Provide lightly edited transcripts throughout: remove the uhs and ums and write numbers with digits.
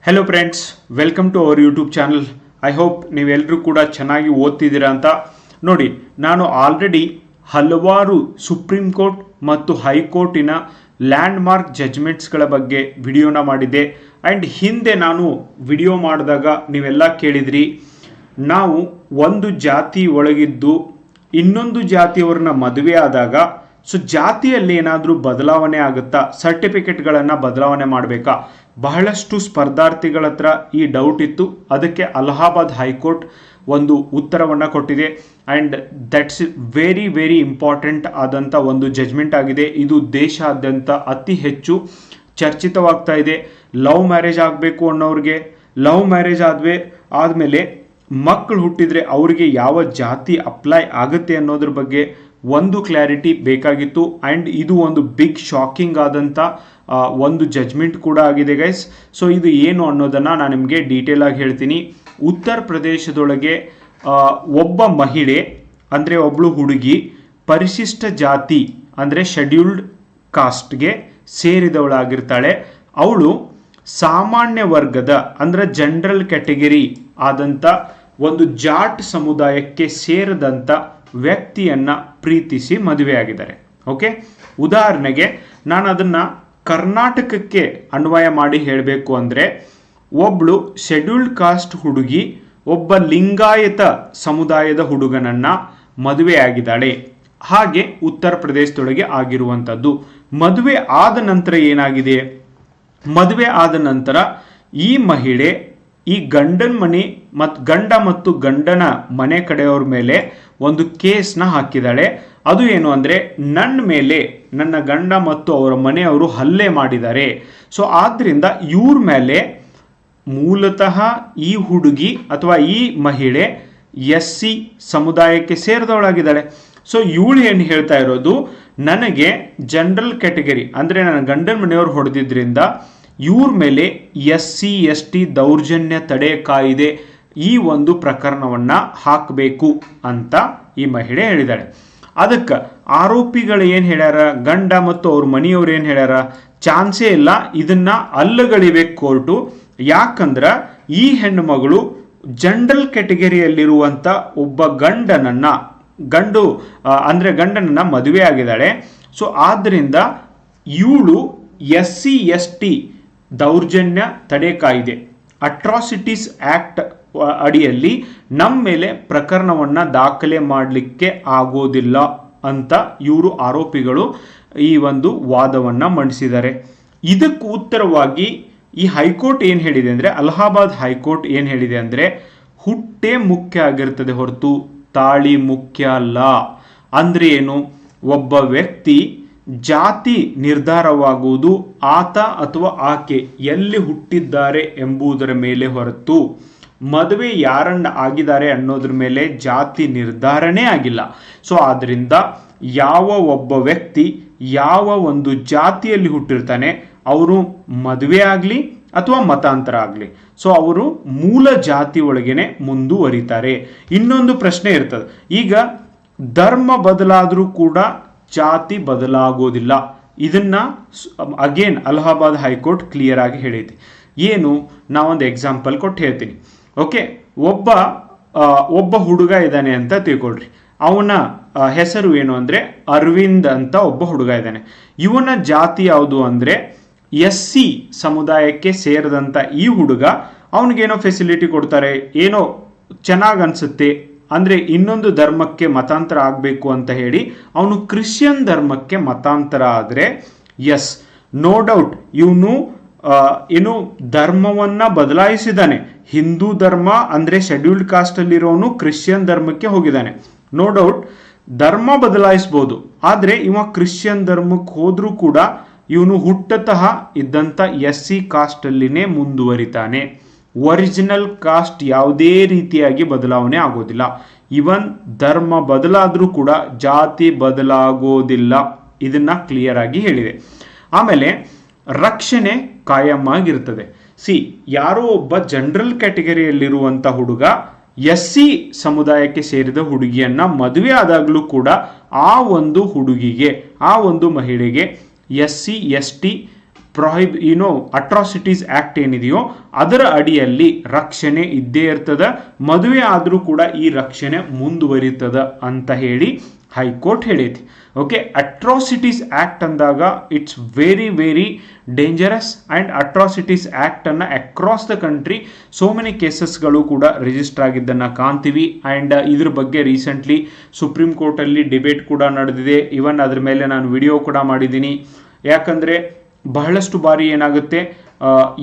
Hello friends, welcome to our YouTube channel. I hope ನೀವೆಲ್ಲರೂ ಕೂಡ ಚೆನ್ನಾಗಿ ಓದ್ತಿದ್ದೀರಾ ಅಂತ. ನೋಡಿ, ನಾನು ಆಲ್ರೆಡಿ ಹಲವಾರು ಸುಪ್ರೀಂ ಕೋರ್ಟ್ ಮತ್ತು ಹೈಕೋರ್ಟಿನ ಲ್ಯಾಂಡ್ಮಾರ್ಕ್ ಜಡ್ಜ್ಮೆಂಟ್ಸ್ಗಳ ಬಗ್ಗೆ ವಿಡಿಯೋನ ಮಾಡಿದ್ದೆ. ಆ್ಯಂಡ್ ಹಿಂದೆ ನಾನು ವಿಡಿಯೋ ಮಾಡಿದಾಗ ನೀವೆಲ್ಲ ಕೇಳಿದ್ರಿ, ನಾವು ಒಂದು ಜಾತಿ ಒಳಗಿದ್ದು ಇನ್ನೊಂದು ಜಾತಿಯವ್ರನ್ನ ಮದುವೆ ಆದಾಗ ಜಾತಿಯಲ್ಲಿ ಏನಾದರೂ ಬದಲಾವಣೆ ಆಗುತ್ತಾ, ಸರ್ಟಿಫಿಕೇಟ್ಗಳನ್ನು ಬದಲಾವಣೆ ಮಾಡಬೇಕಾ? ಬಹಳಷ್ಟು ಸ್ಪರ್ಧಾರ್ಥಿಗಳ ಹತ್ರ ಈ ಡೌಟ್ ಇತ್ತು. ಅದಕ್ಕೆ ಅಲಹಾಬಾದ್ ಹೈಕೋರ್ಟ್ ಒಂದು ಉತ್ತರವನ್ನು ಕೊಟ್ಟಿದೆ. And that's very very important ಆದಂಥ ಒಂದು ಜಡ್ಜ್ಮೆಂಟ್ ಆಗಿದೆ. ಇದು ದೇಶಾದ್ಯಂತ ಅತಿ ಹೆಚ್ಚು ಚರ್ಚಿತವಾಗ್ತಾ ಇದೆ. ಲವ್ ಮ್ಯಾರೇಜ್ ಆಗಬೇಕು ಅನ್ನೋರಿಗೆ, ಲವ್ ಮ್ಯಾರೇಜ್ ಆದಮೇಲೆ ಮಕ್ಕಳು ಹುಟ್ಟಿದರೆ ಅವರಿಗೆ ಯಾವ ಜಾತಿ ಅಪ್ಲೈ ಆಗುತ್ತೆ ಅನ್ನೋದ್ರ ಬಗ್ಗೆ ಒಂದು ಕ್ಲಾರಿಟಿ ಬೇಕಾಗಿತ್ತು. ಆ್ಯಂಡ್ ಇದು ಒಂದು ಬಿಗ್ ಶಾಕಿಂಗ್ ಆದಂಥ ಒಂದು ಜಡ್ಜ್ಮೆಂಟ್ ಕೂಡ ಆಗಿದೆ ಗೈಸ್. ಸೊ ಇದು ಏನು ಅನ್ನೋದನ್ನು ನಾನು ನಿಮಗೆ ಡೀಟೇಲ್ ಆಗಿ ಹೇಳ್ತೀನಿ. ಉತ್ತರ ಪ್ರದೇಶದೊಳಗೆ ಒಬ್ಬ ಮಹಿಳೆ ಅಂದರೆ ಒಬ್ಬಳು ಹುಡುಗಿ ಪರಿಶಿಷ್ಟ ಜಾತಿ ಅಂದರೆ ಶೆಡ್ಯೂಲ್ಡ್ ಕಾಸ್ಟ್ಗೆ ಸೇರಿದವಳಾಗಿರ್ತಾಳೆ. ಅವಳು ಸಾಮಾನ್ಯ ವರ್ಗದ ಅಂದರೆ ಜನರಲ್ ಕ್ಯಾಟಗರಿ ಆದಂಥ ಒಂದು ಜಾಟ್ ಸಮುದಾಯಕ್ಕೆ ಸೇರಿದಂಥ ವ್ಯಕ್ತಿಯನ್ನು ಪ್ರೀತಿಸಿ ಮದುವೆಯಾಗಿದ್ದಾರೆ. ಓಕೆ, ಉದಾಹರಣೆಗೆ ನಾನು ಅದನ್ನು ಕರ್ನಾಟಕಕ್ಕೆ ಅನ್ವಯ ಮಾಡಿ ಹೇಳಬೇಕು ಅಂದರೆ, ಒಬ್ಬಳು ಶೆಡ್ಯೂಲ್ಡ್ ಕಾಸ್ಟ್ ಹುಡುಗಿ ಒಬ್ಬ ಲಿಂಗಾಯತ ಸಮುದಾಯದ ಹುಡುಗನನ್ನು ಮದುವೆಯಾಗಿದ್ದಾಳೆ. ಹಾಗೆ ಉತ್ತರ ಪ್ರದೇಶದೊಳಗೆ ಆಗಿರುವಂಥದ್ದು. ಮದುವೆ ಆದ ನಂತರ ಏನಾಗಿದೆ? ಮದುವೆ ಆದ ನಂತರ ಈ ಮಹಿಳೆ ಈ ಗಂಡನ ಮನೆ ಮತ್ತು ಗಂಡ ಮತ್ತು ಗಂಡನ ಮನೆ ಕಡೆಯವ್ರ ಮೇಲೆ ಒಂದು ಕೇಸ್ನ ಹಾಕಿದ್ದಾಳೆ. ಅದು ಏನು ಅಂದರೆ, ನನ್ನ ಮೇಲೆ ನನ್ನ ಗಂಡ ಮತ್ತು ಅವರ ಮನೆಯವರು ಹಲ್ಲೆ ಮಾಡಿದ್ದಾರೆ. ಸೊ ಆದ್ದರಿಂದ ಇವ್ರ ಮೇಲೆ ಮೂಲತಃ ಈ ಹುಡುಗಿ ಅಥವಾ ಈ ಮಹಿಳೆ SC ಸಮುದಾಯಕ್ಕೆ ಸೇರಿದವಳಾಗಿದ್ದಾಳೆ. ಸೊ ಇವಳು ಏನು ಹೇಳ್ತಾ ಇರೋದು, ನನಗೆ ಜನರಲ್ ಕ್ಯಾಟಗರಿ ಅಂದರೆ ನನ್ನ ಗಂಡನ ಮನೆಯವರು ಹೊಡೆದಿದ್ರಿಂದ ಇವ್ರ ಮೇಲೆ SC ST ದೌರ್ಜನ್ಯ ತಡೆ ಕಾಯ್ದೆ ಈ ಒಂದು ಪ್ರಕರಣವನ್ನು ಹಾಕಬೇಕು ಅಂತ ಈ ಮಹಿಳೆ ಹೇಳಿದಾಳೆ. ಅದಕ್ಕೆ ಆರೋಪಿಗಳು ಏನು ಹೇಳ್ಯಾರ, ಗಂಡ ಮತ್ತು ಅವ್ರ ಮನೆಯವ್ರು ಏನು ಹೇಳ್ಯಾರ, ಚಾನ್ಸೇ ಇಲ್ಲ, ಇದನ್ನ ಅಲ್ಲಗಳಿಬೇಕು ಕೋರ್ಟು. ಯಾಕಂದ್ರೆ ಈ ಹೆಣ್ಣು ಮಗಳು ಜನರಲ್ ಕ್ಯಾಟಗರಿಯಲ್ಲಿರುವಂಥ ಒಬ್ಬ ಗಂಡನನ್ನ ಮದುವೆ ಆಗಿದ್ದಾಳೆ. ಸೊ ಆದ್ದರಿಂದ ಇವಳು SC ST ದೌರ್ಜನ್ಯ ತಡೆ ಕಾಯ್ದೆ ಅಟ್ರಾಸಿಟೀಸ್ ಆಕ್ಟ್ ಅಡಿಯಲ್ಲಿ ನಮ್ಮ ಮೇಲೆ ಪ್ರಕರಣವನ್ನು ದಾಖಲೆ ಮಾಡಲಿಕ್ಕೆ ಆಗೋದಿಲ್ಲ ಅಂತ ಇವರು ಆರೋಪಿಗಳು ಈ ಒಂದು ವಾದವನ್ನು ಮಂಡಿಸಿದ್ದಾರೆ. ಇದಕ್ಕೆ ಉತ್ತರವಾಗಿ ಈ ಹೈಕೋರ್ಟ್ ಏನು ಹೇಳಿದೆ ಅಂದರೆ, ಅಲಹಾಬಾದ್ ಹೈಕೋರ್ಟ್ ಏನು ಹೇಳಿದೆ ಅಂದರೆ, ಹುಟ್ಟೆ ಮುಖ್ಯ ಆಗಿರ್ತದೆ ಹೊರತು ತಾಳಿ ಮುಖ್ಯ ಅಲ್ಲ. ಅಂದರೆ ಏನು? ಒಬ್ಬ ವ್ಯಕ್ತಿ ಜಾತಿ ನಿರ್ಧಾರವಾಗುವುದು ಆತ ಅಥವಾ ಆಕೆ ಎಲ್ಲಿ ಹುಟ್ಟಿದ್ದಾರೆ ಎಂಬುದರ ಮೇಲೆ ಹೊರತು ಮದುವೆ ಯಾರನ್ನ ಆಗಿದ್ದಾರೆ ಅನ್ನೋದ್ರ ಮೇಲೆ ಜಾತಿ ನಿರ್ಧಾರನೇ ಆಗಿಲ್ಲ. ಸೊ ಆದ್ದರಿಂದ ಯಾವ ಒಬ್ಬ ವ್ಯಕ್ತಿ ಯಾವ ಒಂದು ಜಾತಿಯಲ್ಲಿ ಹುಟ್ಟಿರ್ತಾನೆ ಅವರು ಮದುವೆ ಆಗಲಿ ಅಥವಾ ಮತಾಂತರ ಆಗಲಿ, ಸೊ ಅವರು ಮೂಲ ಜಾತಿ ಒಳಗೇನೆ ಮುಂದುವರಿತಾರೆ. ಇನ್ನೊಂದು ಪ್ರಶ್ನೆ ಇರ್ತದೆ, ಈಗ ಧರ್ಮ ಬದಲಾದರೂ ಕೂಡ ಜಾತಿ ಬದಲಾಗೋದಿಲ್ಲ. ಇದನ್ನ ಅಗೇನ್ ಅಲಹಾಬಾದ್ ಹೈಕೋರ್ಟ್ ಕ್ಲಿಯರ್ ಆಗಿ ಹೇಳಿದೆ. ಏನು? ನಾವೊಂದು ಎಕ್ಸಾಂಪಲ್ ಕೊಟ್ಟು ಹೇಳ್ತೀನಿ. ಓಕೆ, ಒಬ್ಬ ಹುಡುಗ ಇದ್ದಾನೆ ಅಂತ ತಿಳ್ಕೊಳ್ರಿ. ಅವನ ಹೆಸರು ಏನು ಅಂದರೆ ಅರವಿಂದ್ ಅಂತ ಒಬ್ಬ ಹುಡುಗ ಇದ್ದಾನೆ. ಇವನ ಜಾತಿ ಯಾವುದು ಅಂದರೆ SC ಸಮುದಾಯಕ್ಕೆ ಸೇರಿದಂಥ ಈ ಹುಡುಗ. ಅವನಿಗೇನೋ ಫೆಸಿಲಿಟಿ ಕೊಡ್ತಾರೆ, ಏನೋ ಚೆನ್ನಾಗಿ ಅನಿಸುತ್ತೆ ಅಂದರೆ ಇನ್ನೊಂದು ಧರ್ಮಕ್ಕೆ ಮತಾಂತರ ಆಗಬೇಕು ಅಂತ ಹೇಳಿ ಅವನು ಕ್ರಿಶ್ಚಿಯನ್ ಧರ್ಮಕ್ಕೆ ಮತಾಂತರ ಆದರೆ ಎಸ್, ನೋ ಡೌಟ್ ಇವನು ಏನು ಧರ್ಮವನ್ನು ಬದಲಾಯಿಸಿದ್ದಾನೆ. ಹಿಂದೂ ಧರ್ಮ ಅಂದರೆ ಶೆಡ್ಯೂಲ್ಡ್ ಕಾಸ್ಟಲ್ಲಿರೋನು ಕ್ರಿಶ್ಚಿಯನ್ ಧರ್ಮಕ್ಕೆ ಹೋಗಿದ್ದಾನೆ. ನೋ ಡೌಟ್ ಧರ್ಮ ಬದಲಾಯಿಸ್ಬೋದು, ಆದರೆ ಇವ ಕ್ರಿಶ್ಚಿಯನ್ ಧರ್ಮಕ್ಕೆ ಹೋದರೂ ಕೂಡ ಇವನು ಹುಟ್ಟತಃ ಇದ್ದಂಥ SC ಕಾಸ್ಟಲ್ಲಿನೇ ಮುಂದುವರಿತಾನೆ. ಒರಿಜಿನಲ್ ಕಾಸ್ಟ್ ಯಾವುದೇ ರೀತಿಯಾಗಿ ಬದಲಾವಣೆ ಆಗೋದಿಲ್ಲ. ಇವನ್ ಧರ್ಮ ಬದಲಾದರೂ ಕೂಡ ಜಾತಿ ಬದಲಾಗೋದಿಲ್ಲ. ಇದನ್ನ ಕ್ಲಿಯರ್ ಆಗಿ ಹೇಳಿದೆ. ಆಮೇಲೆ ರಕ್ಷಣೆ ಕಾಯಂ ಆಗಿರ್ತದೆ. ಯಾರೋ ಒಬ್ಬ ಜನರಲ್ ಕ್ಯಾಟಗರಿಯಲ್ಲಿರುವಂಥ ಹುಡುಗ SC ಸಮುದಾಯಕ್ಕೆ ಸೇರಿದ ಹುಡುಗಿಯನ್ನ ಮದುವೆ ಆದಾಗಲೂ ಕೂಡ ಆ ಒಂದು ಹುಡುಗಿಗೆ, ಆ ಒಂದು ಮಹಿಳೆಗೆ SC ST ಅಟ್ರಾಸಿಟೀಸ್ ಆಕ್ಟ್ ಏನಿದೆಯೋ ಅದರ ಅಡಿಯಲ್ಲಿ ರಕ್ಷಣೆ ಇದ್ದೇ ಇರ್ತದ. ಮದುವೆ ಆದರೂ ಕೂಡ ಈ ರಕ್ಷಣೆ ಮುಂದುವರಿತದ ಅಂತ ಹೇಳಿ ಹೈಕೋರ್ಟ್ ಹೇಳೈತಿ. ಓಕೆ, ಅಟ್ರಾಸಿಟೀಸ್ ಆಕ್ಟ್ ಅಂದಾಗ it's very very dangerous and atrocities ಆ್ಯಕ್ಟನ್ನು across the country so many ಕೇಸಸ್ಗಳು ಕೂಡ ರಿಜಿಸ್ಟರ್ ಆಗಿದ್ದನ್ನು ಕಾಣ್ತೀವಿ. ಆ್ಯಂಡ್ ಇದ್ರ ಬಗ್ಗೆ ರೀಸೆಂಟ್ಲಿ ಸುಪ್ರೀಂ ಕೋರ್ಟಲ್ಲಿ ಡಿಬೇಟ್ ಕೂಡ ನಡೆದಿದೆ. ಇವನ್ ಅದ್ರ ಮೇಲೆ ನಾನು ವಿಡಿಯೋ ಕೂಡ ಮಾಡಿದ್ದೀನಿ. ಯಾಕಂದರೆ ಬಹಳಷ್ಟು ಬಾರಿ ಏನಾಗುತ್ತೆ,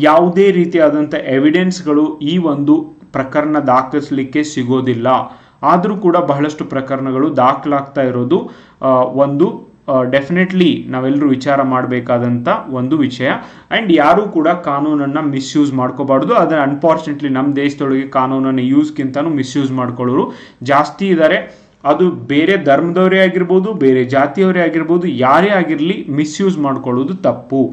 ಯಾವುದೇ ರೀತಿಯಾದಂಥ ಎವಿಡೆನ್ಸ್ಗಳು ಈ ಒಂದು ಪ್ರಕರಣ ದಾಖಲಿಸಲಿಕ್ಕೆ ಸಿಗೋದಿಲ್ಲ. ಆದರೂ ಕೂಡ ಬಹಳಷ್ಟು ಪ್ರಕರಣಗಳು ದಾಖಲಾಗ್ತಾ ಇರೋದು ಒಂದು ಡೆಫಿನೆಟ್ಲಿ ನಾವೆಲ್ಲರೂ ವಿಚಾರ ಮಾಡಬೇಕಾದಂಥ ಒಂದು ವಿಷಯ. ಆ್ಯಂಡ್ ಯಾರೂ ಕೂಡ ಕಾನೂನನ್ನು ಮಿಸ್ಯೂಸ್ ಮಾಡ್ಕೋಬಾರ್ದು. ಅದನ್ನು ಅನ್ಫಾರ್ಚುನೇಟ್ಲಿ ನಮ್ಮ ದೇಶದೊಳಗೆ ಕಾನೂನನ್ನು ಯೂಸ್ಗಿಂತನೂ ಮಿಸ್ಯೂಸ್ ಮಾಡ್ಕೊಳ್ಳೋರು ಜಾಸ್ತಿ ಇದ್ದಾರೆ. ಅದು ಬೇರೆ ಧರ್ಮದವರೇ ಆಗಿರ್ಬೋದು, ಬೇರೆ ಜಾತಿಯವರೇ ಆಗಿರ್ಬೋದು, ಯಾರೇ ಆಗಿರಲಿ ಮಿಸ್ಯೂಸ್ ಮಾಡ್ಕೊಳ್ಳೋದು ತಪ್ಪು.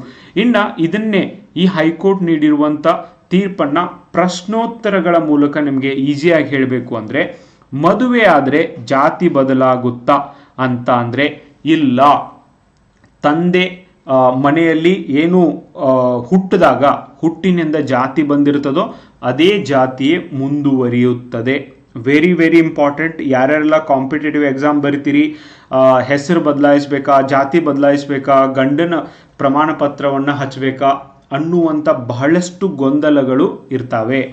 ಇನ್ನು ಇದನ್ನೇ ಈ ಹೈಕೋರ್ಟ್ ನೀಡಿರುವಂಥ ತೀರ್ಪನ್ನು ಪ್ರಶ್ನೋತ್ತರಗಳ ಮೂಲಕ ನಿಮಗೆ ಈಸಿಯಾಗಿ ಹೇಳಬೇಕು ಅಂದರೆ, ಮದುವೆ ಆದರೆ ಜಾತಿ ಬದಲಾಗುತ್ತಾ ಅಂತ ಅಂದರೆ ಇಲ್ಲ. ತಂದೆ ಮನೆಯಲ್ಲಿ ಏನು ಹುಟ್ಟಿದಾಗ ಹುಟ್ಟಿನಿಂದ ಜಾತಿ ಬಂದಿರ್ತದೋ ಅದೇ ಜಾತಿಯೇ ಮುಂದುವರಿಯುತ್ತದೆ. Very very important. ಯಾರ್ಯಾರೆಲ್ಲ ಕಾಂಪಿಟೇಟಿವ್ ಎಕ್ಸಾಮ್ ಬರಿತೀರಿ, ಹೆಸರು ಬದಲಾಯಿಸ್ಬೇಕಾ, ಜಾತಿ ಬದಲಾಯಿಸ್ಬೇಕಾ, ಗಂಡನ ಪ್ರಮಾಣ ಪತ್ರವನ್ನು ಹಚ್ಚಬೇಕಾ ಅನ್ನುವಂಥ ಬಹಳಷ್ಟು ಗೊಂದಲಗಳು ಇರ್ತವೆ.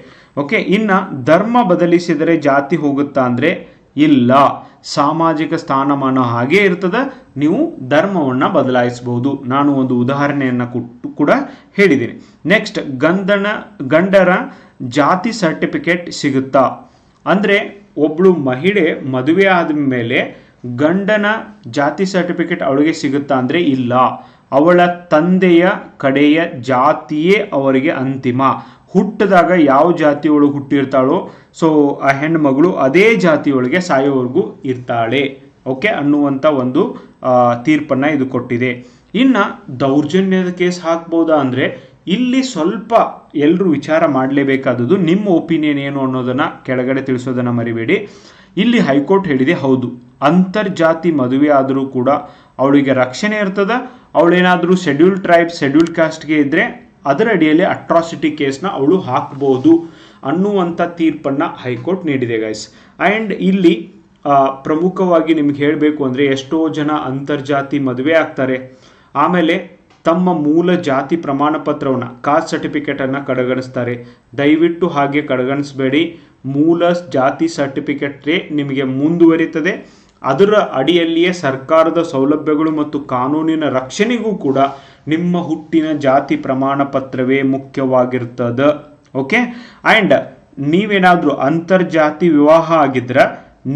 ಓಕೆ, ಇನ್ನು ಧರ್ಮ ಬದಲಿಸಿದರೆ ಜಾತಿ ಹೋಗುತ್ತಾ ಅಂದರೆ ಇಲ್ಲ. ಸಾಮಾಜಿಕ ಸ್ಥಾನಮಾನ ಹಾಗೇ ಇರ್ತದೆ, ನೀವು ಧರ್ಮವನ್ನು ಬದಲಾಯಿಸಬಹುದು. ನಾನು ಒಂದು ಉದಾಹರಣೆಯನ್ನು ಕೂಡ ಹೇಳಿದ್ದೀನಿ. ನೆಕ್ಸ್ಟ್, ಗಂಡರ ಜಾತಿ ಸರ್ಟಿಫಿಕೇಟ್ ಸಿಗುತ್ತಾ ಅಂದರೆ, ಒಬ್ಬಳು ಮಹಿಳೆ ಮದುವೆ ಆದ ಮೇಲೆ ಗಂಡನ ಜಾತಿ ಸರ್ಟಿಫಿಕೇಟ್ ಅವಳಿಗೆ ಸಿಗುತ್ತಾ ಅಂದರೆ ಇಲ್ಲ. ಅವಳ ತಂದೆಯ ಕಡೆಯ ಜಾತಿಯೇ ಅವರಿಗೆ ಅಂತಿಮ. ಹುಟ್ಟಿದಾಗ ಯಾವ ಜಾತಿಯೊಳಗೆ ಹುಟ್ಟಿರ್ತಾಳೋ ಸೊ ಆ ಹೆಣ್ಮಗಳು ಅದೇ ಜಾತಿಯೊಳಗೆ ಸಾಯೋವರೆಗೂ ಇರ್ತಾಳೆ. ಓಕೆ ಅನ್ನುವಂಥ ಒಂದು ತೀರ್ಪನ್ನು ಇದು ಕೊಟ್ಟಿದೆ. ಇನ್ನು ದೌರ್ಜನ್ಯದ ಕೇಸ್ ಹಾಕ್ಬೋದಾ ಅಂದರೆ, ಇಲ್ಲಿ ಸ್ವಲ್ಪ ಎಲ್ಲರೂ ವಿಚಾರ ಮಾಡಲೇಬೇಕಾದದ್ದು ನಿಮ್ಮ ಒಪಿನಿಯನ್ ಏನು ಅನ್ನೋದನ್ನು ಕೆಳಗಡೆ ತಿಳಿಸೋದನ್ನು ಮರಿಬೇಡಿ. ಇಲ್ಲಿ ಹೈಕೋರ್ಟ್ ಹೇಳಿದೆ, ಹೌದು ಅಂತರ್ಜಾತಿ ಮದುವೆ ಆದರೂ ಕೂಡ ಅವಳಿಗೆ ರಕ್ಷಣೆ ಇರ್ತದೆ. ಅವಳೇನಾದರೂ ಶೆಡ್ಯೂಲ್ ಟ್ರೈಬ್ ಶೆಡ್ಯೂಲ್ ಕಾಸ್ಟ್ಗೆ ಇದ್ದರೆ ಅದರ ಅಡಿಯಲ್ಲಿ ಅಟ್ರಾಸಿಟಿ ಕೇಸ್ನ ಅವಳು ಹಾಕ್ಬೋದು ಅನ್ನುವಂಥ ತೀರ್ಪನ್ನು ಹೈಕೋರ್ಟ್ ನೀಡಿದೆ ಗೈಸ್. ಆ್ಯಂಡ್ ಇಲ್ಲಿ ಪ್ರಮುಖವಾಗಿ ನಿಮ್ಗೆ ಹೇಳಬೇಕು ಅಂದರೆ, ಎಷ್ಟೋ ಜನ ಅಂತರ್ಜಾತಿ ಮದುವೆ ಆಗ್ತಾರೆ, ಆಮೇಲೆ ತಮ್ಮ ಮೂಲ ಜಾತಿ ಪ್ರಮಾಣ ಪತ್ರವನ್ನು ಕಾಸ್ಟ್ ಸರ್ಟಿಫಿಕೇಟನ್ನು ಕಡೆಗಣಿಸ್ತಾರೆ. ದಯವಿಟ್ಟು ಹಾಗೆ ಕಡೆಗಣಿಸಬೇಡಿ. ಮೂಲ ಜಾತಿ ಸರ್ಟಿಫಿಕೇಟೇ ನಿಮಗೆ ಮುಂದುವರಿತದೆ. ಅದರ ಅಡಿಯಲ್ಲಿಯೇ ಸರ್ಕಾರದ ಸೌಲಭ್ಯಗಳು ಮತ್ತು ಕಾನೂನಿನ ರಕ್ಷಣೆಗೂ ಕೂಡ ನಿಮ್ಮ ಹುಟ್ಟಿನ ಜಾತಿ ಪ್ರಮಾಣ ಪತ್ರವೇ ಮುಖ್ಯವಾಗಿರ್ತದೆ. ಓಕೆ, ಆ್ಯಂಡ್ ನೀವೇನಾದರೂ ಅಂತರ್ಜಾತಿ ವಿವಾಹ ಆಗಿದ್ರೆ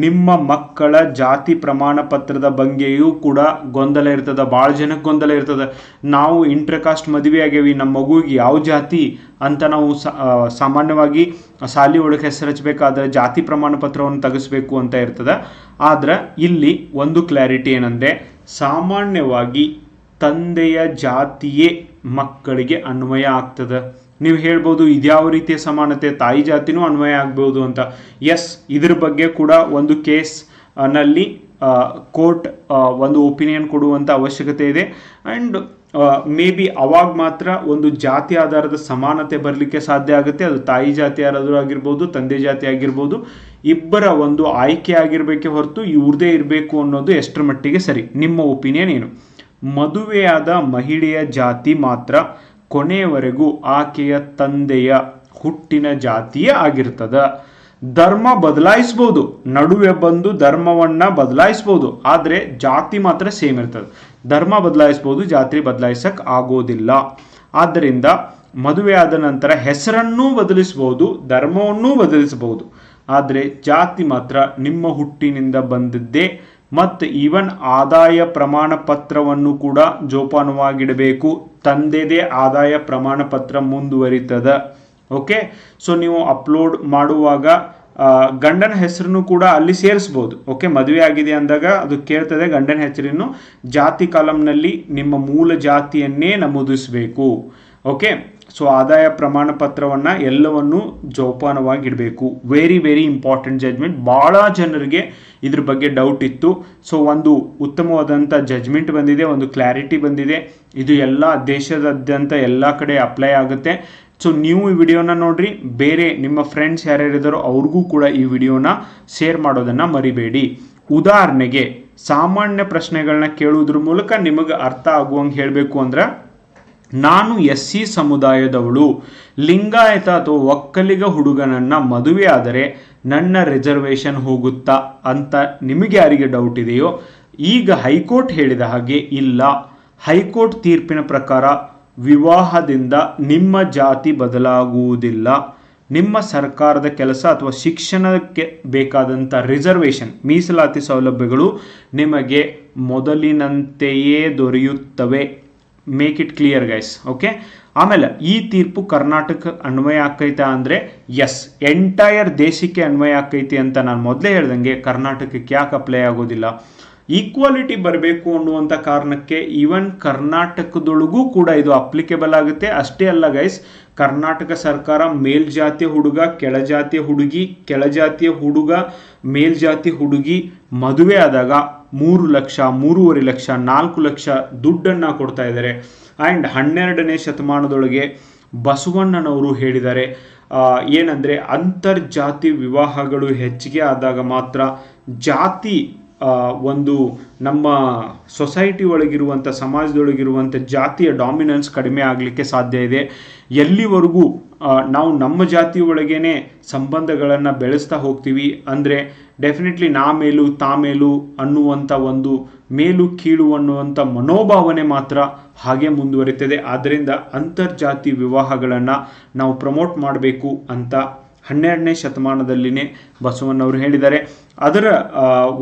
ನಿಮ್ಮ ಮಕ್ಕಳ ಜಾತಿ ಪ್ರಮಾಣ ಪತ್ರದ ಬಗ್ಗೆಯೂ ಕೂಡ ಗೊಂದಲ ಇರ್ತದೆ. ಭಾಳ ಜನಕ್ಕೆ ಗೊಂದಲ ಇರ್ತದೆ. ನಾವು ಇಂಟರ್ಕಾಸ್ಟ್ ಮದುವೆ ಆಗ್ಯಾವಿ, ನಮ್ಮ ಮಗುವಿಗೆ ಯಾವ ಜಾತಿ ಅಂತ ನಾವು ಸಾಮಾನ್ಯವಾಗಿ ಸಾಲಿ ಒಳಗೆ ಹೆಸರು ಹಚ್ಚಬೇಕಾದ್ರೆ ಜಾತಿ ಪ್ರಮಾಣ ಪತ್ರವನ್ನು ತೆಗೆಸಬೇಕು ಅಂತ ಇರ್ತದೆ. ಆದ್ರೆ ಇಲ್ಲಿ ಒಂದು ಕ್ಲಾರಿಟಿ ಏನಂದರೆ, ಸಾಮಾನ್ಯವಾಗಿ ತಂದೆಯ ಜಾತಿಯೇ ಮಕ್ಕಳಿಗೆ ಅನ್ವಯ ಆಗ್ತದೆ. ನೀವು ಹೇಳ್ಬೋದು ಇದ್ಯಾವ ರೀತಿಯ ಸಮಾನತೆ, ತಾಯಿ ಜಾತಿನೂ ಅನ್ವಯ ಆಗ್ಬೋದು ಅಂತ. ಎಸ್, ಇದ್ರ ಬಗ್ಗೆ ಕೂಡ ಒಂದು ಕೇಸ್ ನಲ್ಲಿ ಕೋರ್ಟ್ ಒಂದು ಒಪಿನಿಯನ್ ಕೊಡುವಂಥ ಅವಶ್ಯಕತೆ ಇದೆ. ಆ್ಯಂಡ್ ಮೇ ಬಿ ಅವಾಗ ಮಾತ್ರ ಒಂದು ಜಾತಿ ಆಧಾರದ ಸಮಾನತೆ ಬರಲಿಕ್ಕೆ ಸಾಧ್ಯ ಆಗುತ್ತೆ. ಅದು ತಾಯಿ ಜಾತಿ ಯಾರಾದರೂ ಆಗಿರ್ಬೋದು, ತಂದೆ ಜಾತಿ ಆಗಿರ್ಬೋದು, ಇಬ್ಬರ ಒಂದು ಆಯ್ಕೆ ಆಗಿರಬೇಕೆ ಹೊರತು ಇವ್ರದೇ ಇರಬೇಕು ಅನ್ನೋದು ಎಷ್ಟರ ಮಟ್ಟಿಗೆ ಸರಿ? ನಿಮ್ಮ ಒಪಿನಿಯನ್ ಏನು? ಮದುವೆಯಾದ ಮಹಿಳೆಯ ಜಾತಿ ಮಾತ್ರ ಕೊನೆಯವರೆಗೂ ಆಕೆಯ ತಂದೆಯ ಹುಟ್ಟಿನ ಜಾತಿಯೇ ಆಗಿರ್ತದ. ಧರ್ಮ ಬದಲಾಯಿಸ್ಬೋದು, ನಡುವೆ ಬಂದು ಧರ್ಮವನ್ನು ಬದಲಾಯಿಸ್ಬೋದು, ಆದರೆ ಜಾತಿ ಮಾತ್ರ ಸೇಮ್ ಇರ್ತದೆ. ಧರ್ಮ ಬದಲಾಯಿಸ್ಬೋದು, ಜಾತಿ ಬದಲಾಯಿಸಕ್ಕೆ ಆಗೋದಿಲ್ಲ. ಆದ್ದರಿಂದ ಮದುವೆ ಆದ ನಂತರ ಹೆಸರನ್ನೂ ಬದಲಿಸ್ಬೋದು, ಧರ್ಮವನ್ನೂ ಬದಲಿಸಬಹುದು, ಆದರೆ ಜಾತಿ ಮಾತ್ರ ನಿಮ್ಮ ಹುಟ್ಟಿನಿಂದ ಬಂದಿದ್ದೇ. ಮತ್ತು ಈವನ್ ಆದಾಯ ಪ್ರಮಾಣ ಪತ್ರವನ್ನು ಕೂಡ ಜೋಪಾನವಾಗಿಡಬೇಕು. ತಂದೆದೇ ಆದಾಯ ಪ್ರಮಾಣ ಪತ್ರ ಮುಂದುವರಿತದೆ. ಓಕೆ, ಸೊ ನೀವು ಅಪ್ಲೋಡ್ ಮಾಡುವಾಗ ಗಂಡನ ಹೆಸರನ್ನು ಕೂಡ ಅಲ್ಲಿ ಸೇರಿಸ್ಬೋದು. ಓಕೆ, ಮದುವೆ ಆಗಿದೆ ಅಂದಾಗ ಅದು ಕೇಳ್ತದೆ ಗಂಡನ ಹೆಸರನ್ನು ಜಾತಿ ಕಾಲಂನಲ್ಲಿ ನಿಮ್ಮ ಮೂಲ ಜಾತಿಯನ್ನೇ ನಮೂದಿಸಬೇಕು. ಓಕೆ, ಸೊ ಆದಾಯ ಪ್ರಮಾಣ ಪತ್ರವನ್ನು ಎಲ್ಲವನ್ನು ಜೋಪಾನವಾಗಿಡಬೇಕು. Very very important judgement. ಭಾಳ ಜನರಿಗೆ ಇದ್ರ ಬಗ್ಗೆ ಡೌಟ್ ಇತ್ತು. ಸೊ ಒಂದು ಉತ್ತಮವಾದಂಥ ಜಜ್ಮೆಂಟ್ ಬಂದಿದೆ, ಒಂದು ಕ್ಲಾರಿಟಿ ಬಂದಿದೆ. ಇದು ಎಲ್ಲ ದೇಶದಾದ್ಯಂತ ಎಲ್ಲ ಕಡೆ ಅಪ್ಲೈ ಆಗುತ್ತೆ. ಸೊ ನೀವು ಈ ವಿಡಿಯೋನ ನೋಡ್ರಿ, ಬೇರೆ ನಿಮ್ಮ ಫ್ರೆಂಡ್ಸ್ ಯಾರ್ಯಾರಿದ್ದಾರೋ ಅವ್ರಿಗೂ ಕೂಡ ಈ ವಿಡಿಯೋನ ಶೇರ್ ಮಾಡೋದನ್ನು ಮರಿಬೇಡಿ. ಉದಾಹರಣೆಗೆ ಸಾಮಾನ್ಯ ಪ್ರಶ್ನೆಗಳನ್ನ ಕೇಳುವುದ್ರ ಮೂಲಕ ನಿಮಗೆ ಅರ್ಥ ಆಗುವಂಗೆ ಹೇಳಬೇಕು ಅಂದ್ರೆ, ನಾನು SC ಸಮುದಾಯದವಳು, ಲಿಂಗಾಯತ ಅಥವಾ ಒಕ್ಕಲಿಗ ಹುಡುಗನನ್ನು ಮದುವೆ ಆದರೆ ನನ್ನ ರಿಸರ್ವೇಷನ್ ಹೋಗುತ್ತಾ ಅಂತ ನಿಮಗೆ ಯಾರಿಗೆ ಡೌಟ್ ಇದೆಯೋ, ಈಗ ಹೈಕೋರ್ಟ್ ಹೇಳಿದ ಹಾಗೆ ಇಲ್ಲ. ಹೈಕೋರ್ಟ್ ತೀರ್ಪಿನ ಪ್ರಕಾರ ವಿವಾಹದಿಂದ ನಿಮ್ಮ ಜಾತಿ ಬದಲಾಗುವುದಿಲ್ಲ. ನಿಮ್ಮ ಸರ್ಕಾರದ ಕೆಲಸ ಅಥವಾ ಶಿಕ್ಷಣಕ್ಕೆ ಬೇಕಾದಂಥ ರಿಸರ್ವೇಷನ್, ಮೀಸಲಾತಿ ಸೌಲಭ್ಯಗಳು ನಿಮಗೆ ಮೊದಲಿನಂತೆಯೇ ದೊರೆಯುತ್ತವೆ. Make it clear guys. Okay. ಆಮೇಲೆ ಈ ತೀರ್ಪು ಕರ್ನಾಟಕ ಅನ್ವಯ ಆಕೈತಾ ಅಂದರೆ ಎಸ್, ಎಂಟೈರ್ ದೇಶಕ್ಕೆ ಅನ್ವಯ ಆಕೈತಿ ಅಂತ ನಾನು ಮೊದಲೇ ಹೇಳ್ದಂಗೆ ಕರ್ನಾಟಕಕ್ಕೆ ಯಾಕೆ ಅಪ್ಲೈ ಆಗೋದಿಲ್ಲ? ಈಕ್ವಾಲಿಟಿ ಬರಬೇಕು ಅನ್ನುವಂಥ ಕಾರಣಕ್ಕೆ ಈವನ್ ಕರ್ನಾಟಕದೊಳಗೂ ಕೂಡ ಇದು ಅಪ್ಲಿಕೇಬಲ್ ಆಗುತ್ತೆ. ಅಷ್ಟೇ ಅಲ್ಲ ಗೈಸ್, ಕರ್ನಾಟಕ ಸರ್ಕಾರ ಮೇಲ್ಜಾತಿಯ ಹುಡುಗ, ಕೆಳಜಾತಿಯ ಹುಡುಗಿ, ಕೆಳಜಾತಿಯ ಹುಡುಗ, ಮೇಲ್ಜಾತಿ ಹುಡುಗಿ ಮದುವೆ ಆದಾಗ 3 ಲಕ್ಷ, 3.5 ಲಕ್ಷ, 4 ಲಕ್ಷ ದುಡ್ಡನ್ನು ಕೊಡ್ತಾ ಇದ್ದಾರೆ. ಆ್ಯಂಡ್ 12ನೇ ಶತಮಾನದೊಳಗೆ ಬಸವಣ್ಣನವರು ಹೇಳಿದ್ದಾರೆ ಏನಂದರೆ, ಅಂತರ್ಜಾತಿ ವಿವಾಹಗಳು ಹೆಚ್ಚಿಗೆ ಆದಾಗ ಮಾತ್ರ ಜಾತಿ ಒಂದು ನಮ್ಮ ಸೊಸೈಟಿ ಒಳಗಿರುವಂಥ, ಸಮಾಜದೊಳಗಿರುವಂಥ ಜಾತಿಯ ಡಾಮಿನೆನ್ಸ್ ಕಡಿಮೆ ಆಗಲಿಕ್ಕೆ ಸಾಧ್ಯ ಇದೆ. ಎಲ್ಲಿವರೆಗೂ ನಾವು ನಮ್ಮ ಜಾತಿ ಒಳಗೇನೆ ಸಂಬಂಧಗಳನ್ನು ಬೆಳೆಸ್ತಾ ಹೋಗ್ತೀವಿ ಅಂದರೆ ಡೆಫಿನೆಟ್ಲಿ ನಾ ಮೇಲು ತಾ ಮೇಲು ಅನ್ನುವಂಥ ಒಂದು ಮೇಲು ಕೀಳು ಅನ್ನುವಂಥ ಮನೋಭಾವನೆ ಮಾತ್ರ ಹಾಗೆ ಮುಂದುವರಿತದೆ. ಆದ್ದರಿಂದ ಅಂತರ್ಜಾತಿ ವಿವಾಹಗಳನ್ನು ನಾವು ಪ್ರಮೋಟ್ ಮಾಡಬೇಕು ಅಂತ 12ನೇ ಶತಮಾನದಲ್ಲಿನೇ ಬಸವಣ್ಣವರು ಹೇಳಿದ್ದಾರೆ. ಅದರ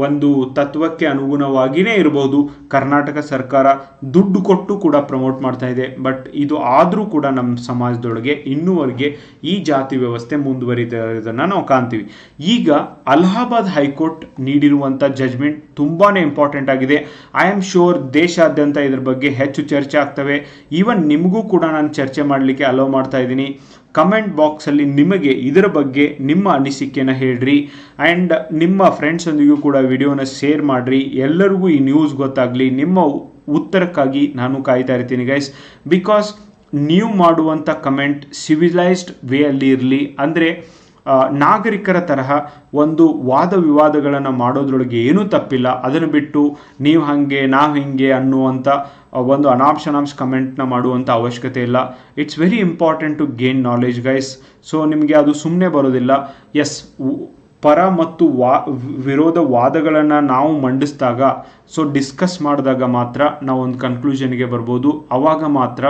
ಒಂದು ತತ್ವಕ್ಕೆ ಅನುಗುಣವಾಗಿಯೇ ಇರಬಹುದು ಕರ್ನಾಟಕ ಸರ್ಕಾರ ದುಡ್ಡು ಕೊಟ್ಟು ಕೂಡ ಪ್ರಮೋಟ್ ಮಾಡ್ತಾ ಇದೆ. ಬಟ್ ಇದು ಆದರೂ ಕೂಡ ನಮ್ಮ ಸಮಾಜದೊಳಗೆ ಇನ್ನೂವರೆಗೆ ಈ ಜಾತಿ ವ್ಯವಸ್ಥೆ ಮುಂದುವರಿತಿರೋದನ್ನು ನಾವು ಕಾಣ್ತೀವಿ. ಈಗ ಅಲಹಾಬಾದ್ ಹೈಕೋರ್ಟ್ ನೀಡಿರುವಂಥ ಜಜ್ಮೆಂಟ್ ತುಂಬಾ ಇಂಪಾರ್ಟೆಂಟ್ ಆಗಿದೆ. ಐ ಆಮ್ ಶೋರ್ ದೇಶಾದ್ಯಂತ ಇದ್ರ ಬಗ್ಗೆ ಹೆಚ್ಚು ಚರ್ಚೆ ಆಗ್ತವೆ. ಈವನ್ ನಿಮಗೂ ಕೂಡ ನಾನು ಚರ್ಚೆ ಮಾಡಲಿಕ್ಕೆ ಅಲೋ ಮಾಡ್ತಾ ಇದ್ದೀನಿ. ಕಮೆಂಟ್ ಬಾಕ್ಸಲ್ಲಿ ನಿಮಗೆ ಇದರ ಬಗ್ಗೆ ನಿಮ್ಮ ಅನಿಸಿಕೆನ ಹೇಳ್ರಿ. ಆ್ಯಂಡ್ ನಿಮ್ಮ ಫ್ರೆಂಡ್ಸೊಂದಿಗೂ ಕೂಡ ವಿಡಿಯೋನ ಶೇರ್ ಮಾಡಿರಿ. ಎಲ್ಲರಿಗೂ ಈ ನ್ಯೂಸ್ ಗೊತ್ತಾಗಲಿ. ನಿಮ್ಮ ಉತ್ತರಕ್ಕಾಗಿ ನಾನು ಕಾಯ್ತಾ ಇರ್ತೀನಿ ಗೈಸ್. ಬಿಕಾಸ್ ನೀವು ಮಾಡುವಂಥ ಕಮೆಂಟ್ ಸಿವಿಲೈಸ್ಡ್ ವೇಯಲ್ಲಿ ಇರಲಿ. ಅಂದರೆ ನಾಗರಿಕರ ತರಹ ಒಂದು ವಾದ ವಿವಾದಗಳನ್ನು ಮಾಡೋದ್ರೊಳಗೆ ಏನೂ ತಪ್ಪಿಲ್ಲ. ಅದನ್ನು ಬಿಟ್ಟು ನೀವು ಹಾಗೆ ನಾವು ಹಿಂಗೆ ಅನ್ನುವಂಥ ಒಂದು ಅನಾಪ್ಷನಾಪ್ಸ್ ಕಮೆಂಟ್ನ ಮಾಡುವಂಥ ಅವಶ್ಯಕತೆ ಇಲ್ಲ. It's very important to gain knowledge guys. So ನಿಮಗೆ ಅದು ಸುಮ್ಮನೆ ಬರೋದಿಲ್ಲ. ಎಸ್, ಪರ ಮತ್ತು ವಿರೋಧ ವಾದಗಳನ್ನು ನಾವು ಮಂಡಿಸಿದಾಗ, ಸೊ ಡಿಸ್ಕಸ್ ಮಾಡಿದಾಗ ಮಾತ್ರ ನಾವು ಒಂದು ಕನ್ಕ್ಲೂಷನ್ಗೆ ಬರ್ಬೋದು. ಆವಾಗ ಮಾತ್ರ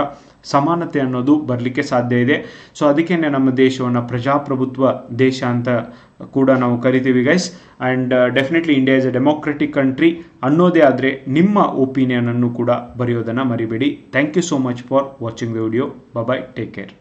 ಸಮಾನತೆ ಅನ್ನೋದು ಬರಲಿಕ್ಕೆ ಸಾಧ್ಯ ಇದೆ. ಸೊ ಅದಕ್ಕೆ ನಮ್ಮ ದೇಶವನ್ನು ಪ್ರಜಾಪ್ರಭುತ್ವ ದೇಶ ಅಂತ ಕೂಡ ನಾವು ಕರಿತೀವಿ guys. And definitely India is a democratic country ಅನ್ನೋದೇ ಆದರೆ ನಿಮ್ಮ ಒಪಿನಿಯನನ್ನು ಕೂಡ ಬರೆಯೋದನ್ನು ಮರಿಬೇಡಿ. Thank you so much for watching the video. Bye, take care.